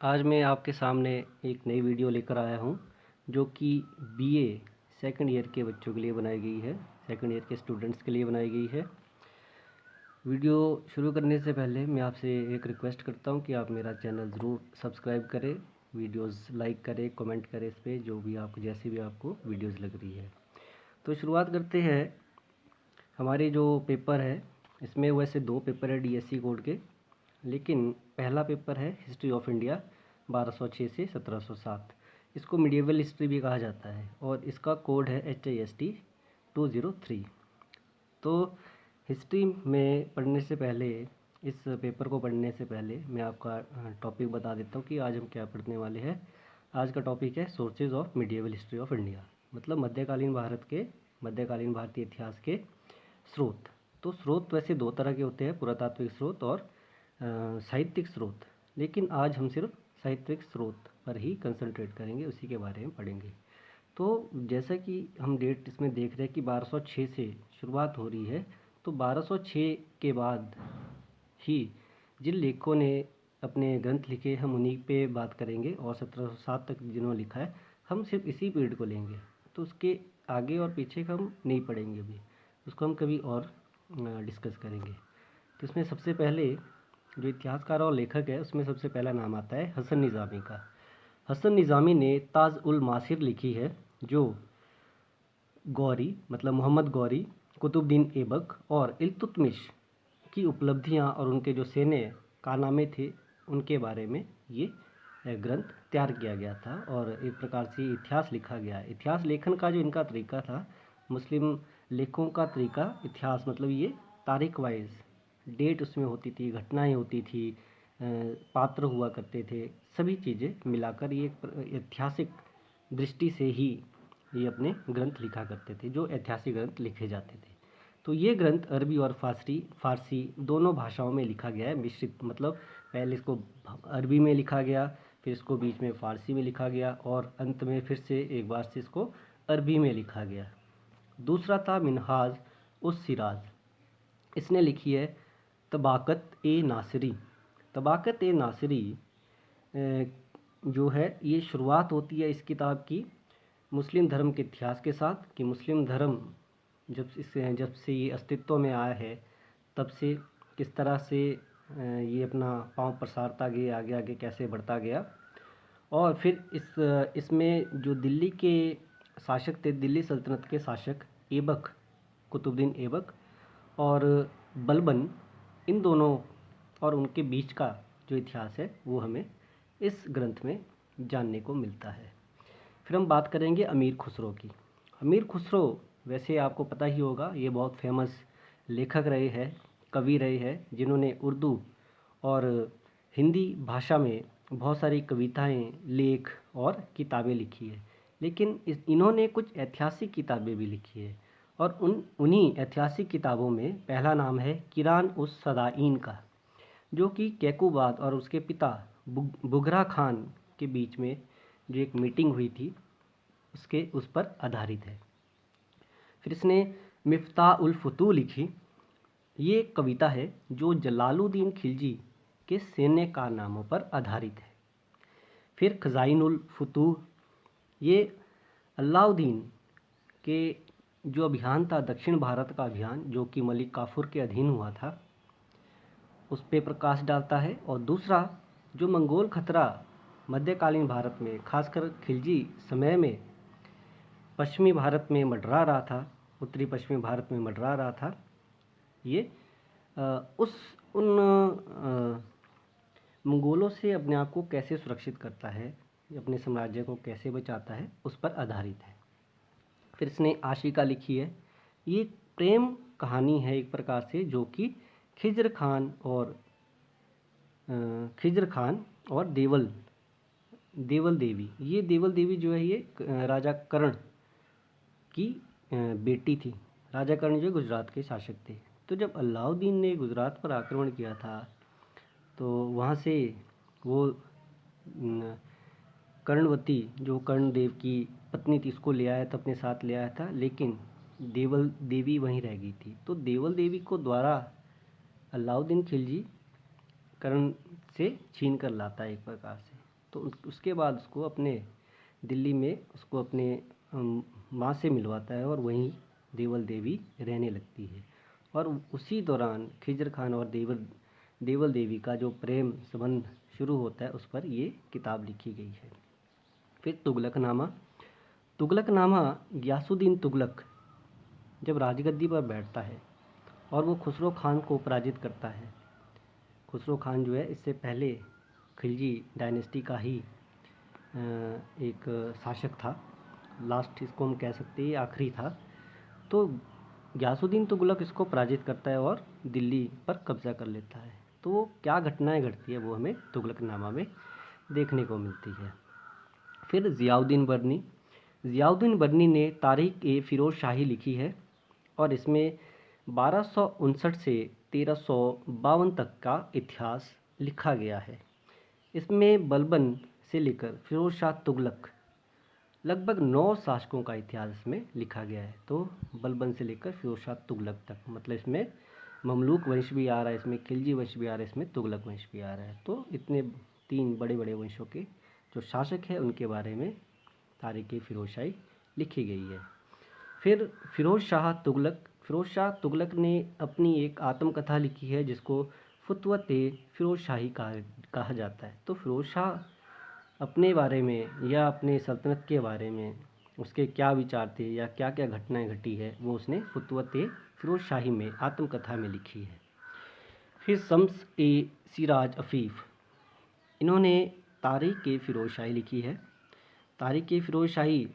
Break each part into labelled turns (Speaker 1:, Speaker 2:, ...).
Speaker 1: आज मैं आपके सामने एक नई वीडियो लेकर आया हूँ जो कि बीए सेकंड ईयर के बच्चों के लिए बनाई गई है, सेकंड ईयर के स्टूडेंट्स के लिए बनाई गई है। वीडियो शुरू करने से पहले मैं आपसे एक रिक्वेस्ट करता हूँ कि आप मेरा चैनल ज़रूर सब्सक्राइब करें, वीडियोस लाइक करें, कमेंट करें इस पर जो भी आपको जैसी भी आपको वीडियोस लग रही है। तो शुरुआत करते हैं। हमारे जो पेपर है इसमें वैसे 2 पेपर है डीएससी कोड के, लेकिन पहला पेपर है हिस्ट्री ऑफ इंडिया 1206 से 1707। इसको मिडिएवल हिस्ट्री भी कहा जाता है और इसका कोड है HIST 203। तो हिस्ट्री में पढ़ने से पहले, इस पेपर को पढ़ने से पहले मैं आपका टॉपिक बता देता हूँ कि आज हम क्या पढ़ने वाले हैं। आज का टॉपिक है sources of medieval history of India, मतलब मध्यकालीन भारतीय इतिहास के स्रोत। तो स्रोत वैसे 2 तरह के होते हैं, पुरातात्विक स्रोत और साहित्यिक स्रोत, लेकिन आज हम सिर्फ साहित्यिक स्रोत पर ही कंसंट्रेट करेंगे, उसी के बारे में पढ़ेंगे। तो जैसा कि हम डेट इसमें देख रहे हैं कि 1206 से शुरुआत हो रही है, तो 1206 के बाद ही जिन लेखकों ने अपने ग्रंथ लिखे हम उन्हीं पे बात करेंगे, और 1707 तक जिन्होंने लिखा है हम सिर्फ इसी पीरियड को लेंगे। तो उसके आगे और पीछे का हम नहीं पढ़ेंगे, अभी उसको हम कभी और डिस्कस करेंगे। तो इसमें सबसे पहले जो इतिहासकार और लेखक है उसमें सबसे पहला नाम आता है हसन निज़ामी का। हसन निज़ामी ने ताज उल मासिर लिखी है, जो गौरी मतलब मोहम्मद गौरी, कुतुबुद्दीन ऐबक और इल्तुतमिश की उपलब्धियां और उनके जो सैन्य कारनामे थे उनके बारे में ये ग्रंथ तैयार किया गया था और एक प्रकार से इतिहास लिखा गया। इतिहास लेखन का जो इनका तरीका था, मुस्लिम लेखकों का तरीका, इतिहास मतलब ये तारीख वाइज डेट उसमें होती थी, घटनाएं होती थी, पात्र हुआ करते थे, सभी चीज़ें मिलाकर ये ऐतिहासिक दृष्टि से ही ये अपने ग्रंथ लिखा करते थे, जो ऐतिहासिक ग्रंथ लिखे जाते थे। तो ये ग्रंथ अरबी और फारसी दोनों भाषाओं में लिखा गया है, मिश्रित, मतलब पहले इसको अरबी में लिखा गया, फिर इसको बीच में फ़ारसी में लिखा गया और अंत में फिर से एक बार से इसको अरबी में लिखा गया। दूसरा था मिनहाज उस सिराज, इसने लिखी है तबाकत ए नासिरी। तबाकत ए नासिरी जो है ये शुरुआत होती है इस किताब की मुस्लिम धर्म के इतिहास के साथ, कि मुस्लिम धर्म जब से ये अस्तित्व में आया है तब से किस तरह से ये अपना पांव पसारता गया, आगे आगे कैसे बढ़ता गया। और फिर इसमें जो दिल्ली के शासक थे, दिल्ली सल्तनत के शासक ऐबक, कुतुबुद्दीन ऐबक और बलबन, इन दोनों और उनके बीच का जो इतिहास है वो हमें इस ग्रंथ में जानने को मिलता है। फिर हम बात करेंगे अमीर खुसरो की। अमीर खुसरो वैसे आपको पता ही होगा, ये बहुत फेमस लेखक रहे हैं, कवि रहे हैं, जिन्होंने उर्दू और हिंदी भाषा में बहुत सारी कविताएं, लेख और किताबें लिखी है। लेकिन इन्होंने कुछ ऐतिहासिक किताबें भी लिखी है और उन्हीं ऐतिहासिक किताबों में पहला नाम है किरान उस सदाईन का, जो कि कैकुबाद और उसके पिता बुघरा खान के बीच में जो एक मीटिंग हुई थी उस पर आधारित है। फिर इसने मिफ्ताह उल फुतूह लिखी। ये एक कविता है जो जलालुद्दीन खिलजी के सैन्य कारनामों पर आधारित है। फिर खजाइन उल फुतूह, ये अलाउद्दीन के जो अभियान था, दक्षिण भारत का अभियान, जो कि मलिक काफूर के अधीन हुआ था, उस पर प्रकाश डालता है। और दूसरा जो मंगोल खतरा मध्यकालीन भारत में, खासकर खिलजी समय में पश्चिमी भारत में मंडरा रहा था, उत्तरी पश्चिमी भारत में मंडरा रहा था, ये उन मंगोलों से अपने आप को कैसे सुरक्षित करता है, अपने साम्राज्य को कैसे बचाता है, उस पर आधारित है। फिर इसने आशिका लिखी है। ये प्रेम कहानी है एक प्रकार से, जो कि खिज्र खान और देवल देवी, ये देवल देवी जो है ये राजा कर्ण की बेटी थी। राजा कर्ण जो गुजरात के शासक थे। तो जब अलाउद्दीन ने गुजरात पर आक्रमण किया था तो वहाँ से वो कर्णवती, जो कर्ण देव की पत्नी थी, उसको ले आया था, अपने साथ ले आया था, लेकिन देवल देवी वहीं रह गई थी। तो देवल देवी को द्वारा अलाउद्दीन खिलजी कर्ण से छीन कर लाता है एक प्रकार से। तो उसके बाद उसको अपने दिल्ली में उसको अपने माँ से मिलवाता है और वहीं देवल देवी रहने लगती है। और उसी दौरान खिज़र खान और देवल देवी का जो प्रेम संबंध शुरू होता है, उस पर ये किताब लिखी गई है। फिर तुगलकनामा गियासुद्दीन तुगलक जब राजगद्दी पर बैठता है और वो खुसरो खान को पराजित करता है। खुसरो खान जो है इससे पहले खिलजी डायनेस्टी का ही एक शासक था, लास्ट इसको हम कह सकते हैं, आखिरी था। तो गियासुद्दीन तुगलक इसको पराजित करता है और दिल्ली पर कब्जा कर लेता है। तो क्या घटनाएं घटती है वो हमें तुगलकनामा में देखने को मिलती है। फिर ज़ियाउद्दीन बर्नी ने तारीख़ ए फ़िरोज़ शाही लिखी है और इसमें 1259 से 1352 तक का इतिहास लिखा गया है। इसमें बलबन से लेकर फ़िरोज़ शाह तुगलक लगभग 9 शासकों का इतिहास इसमें लिखा गया है। तो बलबन से लेकर फ़िरोज़ शाह तुगलक तक, मतलब इसमें ममलूक वंश भी आ रहा है, इसमें खिलजी वंश भी आ रहा है, इसमें तुगलक वंश भी आ रहा है। तो इतने 3 बड़े बड़े वंशों के जो शासक हैं उनके बारे में तारीख़ फ़िरोज़ शाही लिखी गई है। फिर फ़िरोज़ शाह तुगलक ने अपनी एक आत्मकथा लिखी है जिसको फ़ुतवत-ए-फ़िरोज़ शाही कहा जाता है। तो फ़िरोज़ शाह अपने बारे में या अपने सल्तनत के बारे में उसके क्या विचार थे या क्या क्या घटनाएं घटी है, वो उसने फ़ुतवत-ए-फ़िरोज़ शाही में आत्मकथा में लिखी है। फिर शम्स-ए-सिराज अफ़ीफ़, इन्होंने तारीख़-ए-फ़िरोज़ शाही लिखी है। तारीख़-ए-फ़िरोज़ शाही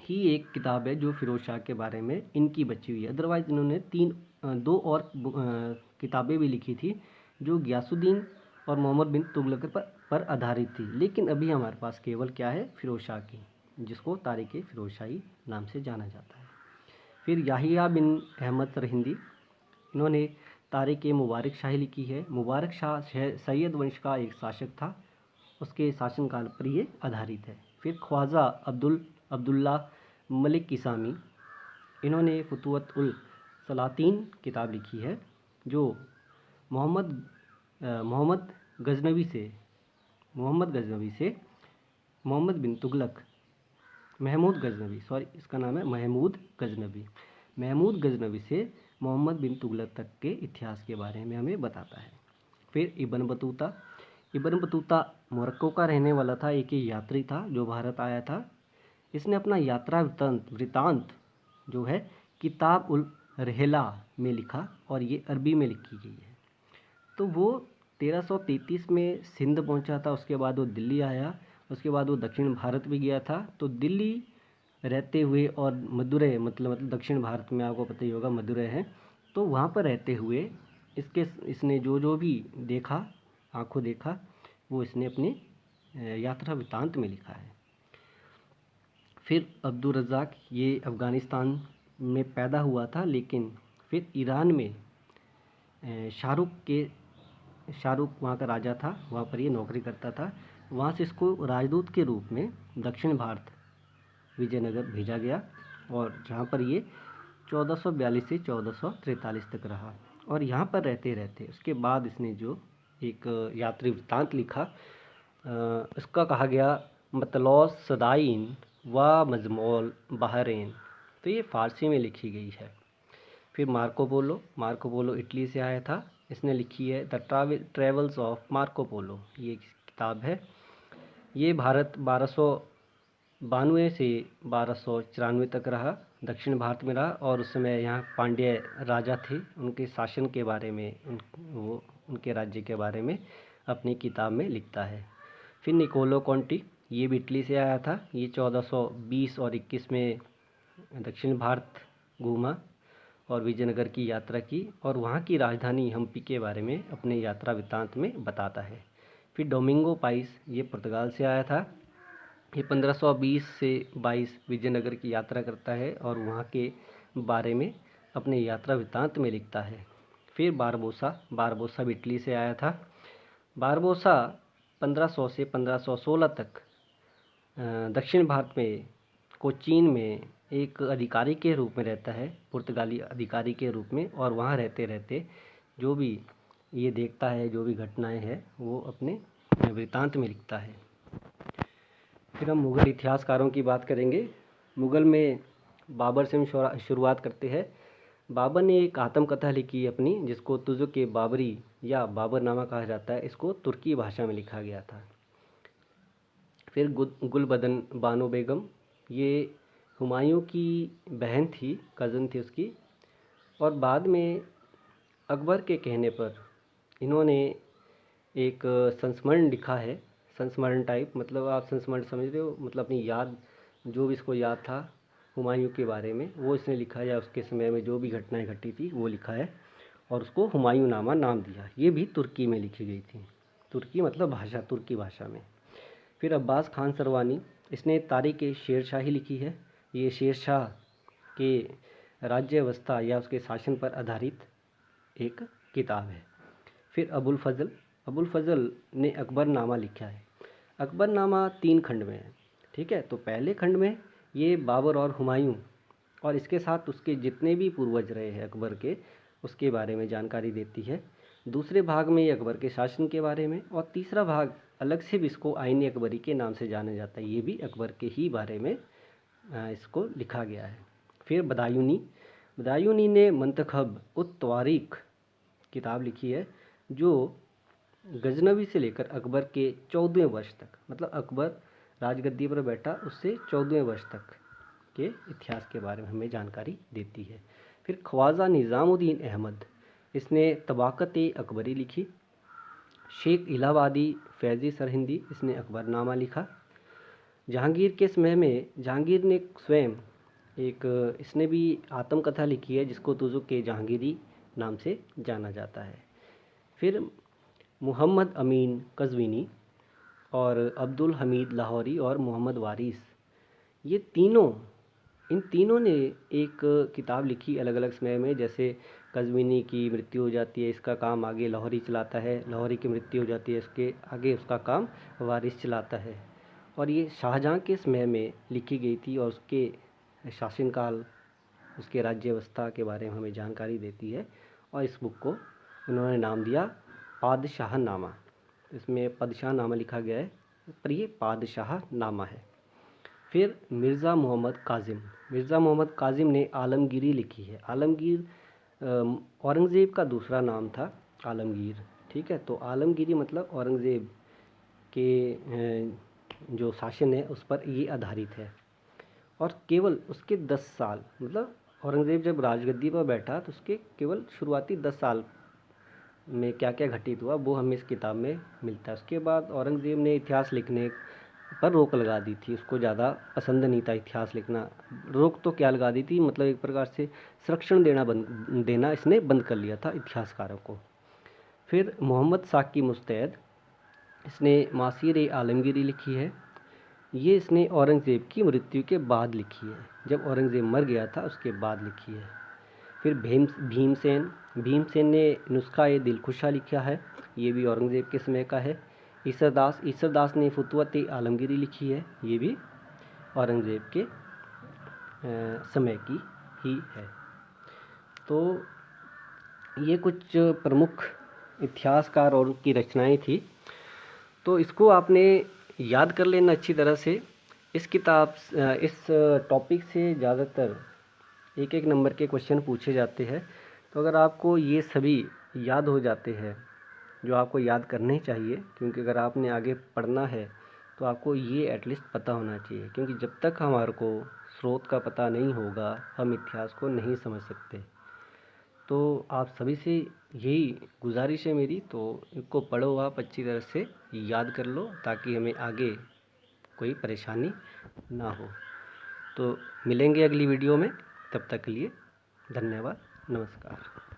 Speaker 1: ही एक किताब है जो फ़िरोज़ शाह के बारे में इनकी बची हुई है। अदरवाइज़ इन्होंने 2 और किताबें भी लिखी थी जो गियासुद्दीन और मोहम्मद बिन तुगलक पर आधारित थी। लेकिन अभी हमारे पास केवल क्या है, फ़िरोज़ शाह की, जिसको तारीख़-ए-फ़िरोज़ शाही नाम से जाना जाता है। फिर याहिया बिन अहमद सरहिंदी, इन्होंने तारीख़-ए-मुबारक शाही लिखी है। मुबारक शाह सैयद वंश का एक शासक था, उसके शासनकाल पर ये आधारित है। फिर ख्वाजा अब्दुल्ला मलिक किसामी, इन्होंने फुतुवत-उल सलातीन किताब लिखी है जो मोहम्मद गजनवी से मोहम्मद बिन तुगलक महमूद गजनवी से मोहम्मद बिन तुगलक तक के इतिहास के बारे में हमें बताता है। फिर इब्न बतूता मोरक्को का रहने वाला था, एक ही यात्री था जो भारत आया था। इसने अपना यात्रा वृतांत जो है किताब उल रहला में लिखा और ये अरबी में लिखी गई है। तो वो 1333 में सिंध पहुंचा था, उसके बाद वो दिल्ली आया, उसके बाद वो दक्षिण भारत भी गया था। तो दिल्ली रहते हुए और मदुरै, मतलब दक्षिण भारत में आपको पता ही होगा मदुरै है, तो वहाँ पर रहते हुए इसने जो भी देखा, आंखों देखा, वो इसने अपने यात्रा वृतांत में लिखा है। फिर अब्दुल रज़्ज़ाक़, ये अफ़गानिस्तान में पैदा हुआ था लेकिन फिर ईरान में शाहरुख वहाँ का राजा था, वहाँ पर ये नौकरी करता था। वहाँ से इसको राजदूत के रूप में दक्षिण भारत विजयनगर भेजा गया और जहाँ पर ये 1442 से 1443 तक रहा। और यहाँ पर रहते रहते उसके बाद इसने जो एक यात्री वृत्तांत लिखा, इसका कहा गया मतलौस सदाइन व मजमौल बहरैन, तो ये फ़ारसी में लिखी गई है। फिर मार्को पोलो इटली से आया था, इसने लिखी है the travels of Marco Polo, ये किताब है। ये भारत 1292 से 1294 तक रहा, दक्षिण भारत में रहा और उस समय यहाँ पांड्य राजा थे, उनके शासन के बारे में वो उनके राज्य के बारे में अपनी किताब में लिखता है। फिर निकोलो कॉन्टी, ये भी इटली से आया था, ये 1420 और 21 में दक्षिण भारत घूमा और विजयनगर की यात्रा की और वहाँ की राजधानी हम्पी के बारे में अपने यात्रा वृत्तांत में बताता है। फिर डोमिंगो पाइस, ये पुर्तगाल से आया था, ये 1520 से 22 विजयनगर की यात्रा करता है और वहाँ के बारे में अपने यात्रा वृत्तांत में लिखता है। फिर बारबोसा भी इटली से आया था। बारबोसा 1500 से 1516 तक दक्षिण भारत में कोचीन में एक अधिकारी के रूप में रहता है, पुर्तगाली अधिकारी के रूप में, और वहाँ रहते रहते जो भी ये देखता है, जो भी घटनाएं हैं, वो अपने वृत्तांत में लिखता है। फिर हम मुग़ल इतिहासकारों की बात करेंगे। मुग़ल में बाबर से हम शुरुआत करते हैं। बाबर ने एक आत्मकथा लिखी अपनी, जिसको तुज़ुक-ए बाबरी या बाबरनामा कहा जाता है। इसको तुर्की भाषा में लिखा गया था। फिर गुलबदन बानो बेगम, ये हुमायूं की बहन थी, कज़न थी उसकी, और बाद में अकबर के कहने पर इन्होंने एक संस्मरण लिखा है। संस्मरण टाइप, मतलब आप संस्मरण समझ रहे हो, मतलब अपनी याद, जो भी इसको याद था हुमायूं के बारे में वो इसने लिखा है, या उसके समय में जो भी घटनाएं घटी थी वो लिखा है, और उसको हुमायूं नामा नाम दिया। ये भी तुर्की में लिखी गई थी। तुर्की मतलब भाषा, तुर्की भाषा में। फिर अब्बास खान सरवानी, इसने तारीख़ शेर शाही लिखी है। ये शेर शाह के राज्य अवस्था या उसके शासन पर आधारित एक किताब है। फिर अबुल फ़ज़ल ने अकबरनामा लिखा है। अकबरनामा 3 खंड में है, ठीक है। तो पहले खंड में ये बाबर और हुमायूं और इसके साथ उसके जितने भी पूर्वज रहे हैं अकबर के, उसके बारे में जानकारी देती है। दूसरे भाग में ये अकबर के शासन के बारे में, और तीसरा भाग अलग से भी इसको आईन अकबरी के नाम से जाना जाता है। ये भी अकबर के ही बारे में इसको लिखा गया है। फिर बदायूनी ने मंतखब उत तवारीख़ किताब लिखी है, जो गजनवी से लेकर अकबर के 14वें वर्ष तक, मतलब अकबर राजगद्दी पर बैठा उससे 14वें वर्ष तक के इतिहास के बारे में हमें जानकारी देती है। फिर ख्वाजा निज़ामुद्दीन अहमद, इसने तबाक़त-ए अकबरी लिखी। शेख इलाहाबादी फैज़ी सरहिंदी, इसने अकबरनामा लिखा। जहांगीर के समय में जहांगीर ने स्वयं एक इसने भी आत्मकथा लिखी है, जिसको तुज़ुक-ए जहांगीरी नाम से जाना जाता है। फिर मोहम्मद अमीन कज़वीनी और अब्दुल हमीद लाहौरी और मोहम्मद वारिस, ये इन तीनों ने एक किताब लिखी अलग अलग समय में। जैसे कज़वीनी की मृत्यु हो जाती है, इसका काम आगे लाहौरी चलाता है। लाहौरी की मृत्यु हो जाती है, इसके आगे उसका काम वारिस चलाता है। और ये शाहजहाँ के समय में लिखी गई थी, और उसके शासनकाल, उसके राज्य अवस्था के बारे में हमें जानकारी देती है। और इस बुक को उन्होंने नाम दिया पादशाहनामा। इसमें पादशाहनामा लिखा गया है, पर ये पादशाहनामा है। फिर मिर्ज़ा मोहम्मद काजिम ने आलमगीरी लिखी है। आलमगीर औरंगज़ेब का दूसरा नाम था आलमगीर, ठीक है। तो आलमगीरी मतलब औरंगज़ेब के जो शासन है उस पर ये आधारित है। और केवल उसके 10 साल, मतलब औरंगज़ेब जब राजगद्दी पर बैठा तो उसके केवल शुरुआती 10 साल में क्या क्या घटित हुआ वो हमें इस किताब में मिलता है। उसके बाद औरंगज़ेब ने इतिहास लिखने पर रोक लगा दी थी, उसको ज़्यादा पसंद नहीं था इतिहास लिखना। रोक तो क्या लगा दी थी, मतलब एक प्रकार से संरक्षण देना इसने बंद कर लिया था इतिहासकारों को। फिर मोहम्मद साकी मुस्तैद, इसने मासीर आलमगीरी लिखी है। ये इसने औरंगज़ेब की मृत्यु के बाद लिखी है, जब औरंगज़ेब मर गया था उसके बाद लिखी है। फिर भीमसेन ने नुस्खा-ए दिलकुशा लिखा है, ये भी औरंगज़ेब के समय का है। ईसरदास ने फुतवत-ए आलमगीरी लिखी है, ये भी औरंगज़ेब के समय की ही है। तो ये कुछ प्रमुख इतिहासकार और उनकी रचनाएं थी। तो इसको आपने याद कर लेना अच्छी तरह से। इस टॉपिक से ज़्यादातर एक एक नंबर के क्वेश्चन पूछे जाते हैं। तो अगर आपको ये सभी याद हो जाते हैं, जो आपको याद करने चाहिए, क्योंकि अगर आपने आगे पढ़ना है तो आपको ये एटलीस्ट पता होना चाहिए, क्योंकि जब तक हमारे को स्रोत का पता नहीं होगा हम इतिहास को नहीं समझ सकते। तो आप सभी से यही गुजारिश है मेरी, तो इसको पढ़ो, आप अच्छी तरह से याद कर लो, ताकि हमें आगे कोई परेशानी ना हो। तो मिलेंगे अगली वीडियो में, तब तक के लिए धन्यवाद, नमस्कार।